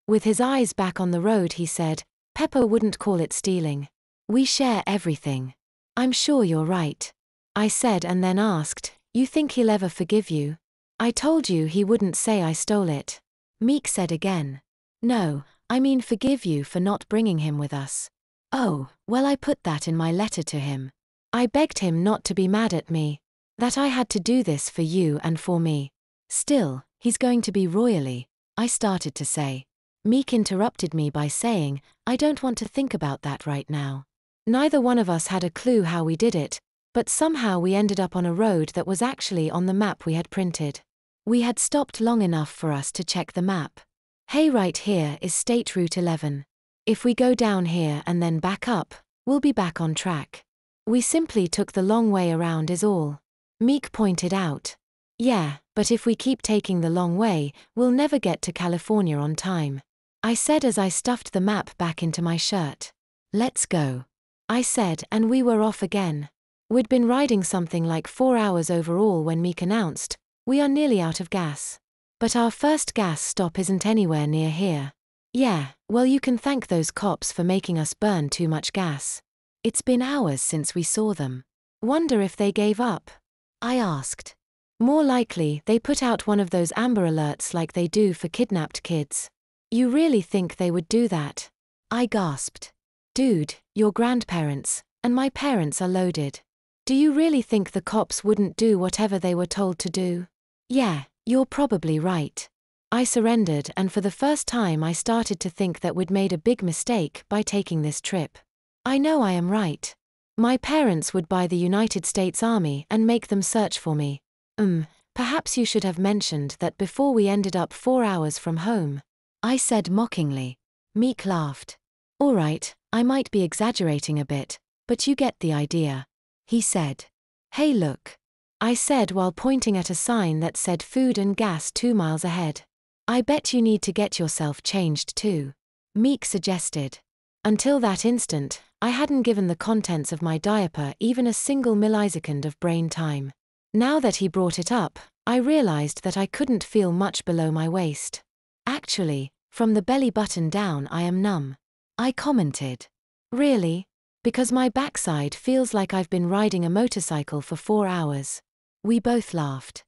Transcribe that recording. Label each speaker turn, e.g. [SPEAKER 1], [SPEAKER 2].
[SPEAKER 1] With his eyes back on the road he said, Pepper wouldn't call it stealing. We share everything. I'm sure you're right. I said and then asked, you think he'll ever forgive you? I told you he wouldn't say I stole it. Meek said again. No, I mean forgive you for not bringing him with us. Oh, well I put that in my letter to him. I begged him not to be mad at me. That I had to do this for you and for me. Still, he's going to be royally, I started to say. Meek interrupted me by saying, I don't want to think about that right now. Neither one of us had a clue how we did it, but somehow we ended up on a road that was actually on the map we had printed. We had stopped long enough for us to check the map. Hey, right here is State Route 11. If we go down here and then back up, we'll be back on track. We simply took the long way around is all. Meek pointed out. Yeah, but if we keep taking the long way, we'll never get to California on time. I said as I stuffed the map back into my shirt. Let's go. I said, and we were off again. We'd been riding something like 4 hours overall when Meek announced, we are nearly out of gas. But our first gas stop isn't anywhere near here. Yeah, well you can thank those cops for making us burn too much gas. It's been hours since we saw them. Wonder if they gave up? I asked. More likely they put out one of those Amber Alerts like they do for kidnapped kids. You really think they would do that? I gasped. Dude, your grandparents, and my parents are loaded. Do you really think the cops wouldn't do whatever they were told to do? Yeah, you're probably right. I surrendered and for the first time I started to think that we'd made a big mistake by taking this trip. I know I am right. My parents would buy the United States Army and make them search for me. Perhaps you should have mentioned that before we ended up 4 hours from home. I said mockingly. Meek laughed. All right, I might be exaggerating a bit, but you get the idea. He said. Hey look. I said while pointing at a sign that said food and gas 2 miles ahead. I bet you need to get yourself changed too. Meek suggested. Until that instant, I hadn't given the contents of my diaper even a single millisecond of brain time. Now that he brought it up, I realized that I couldn't feel much below my waist. Actually, from the belly button down I am numb. I commented. Really? Because my backside feels like I've been riding a motorcycle for 4 hours. We both laughed.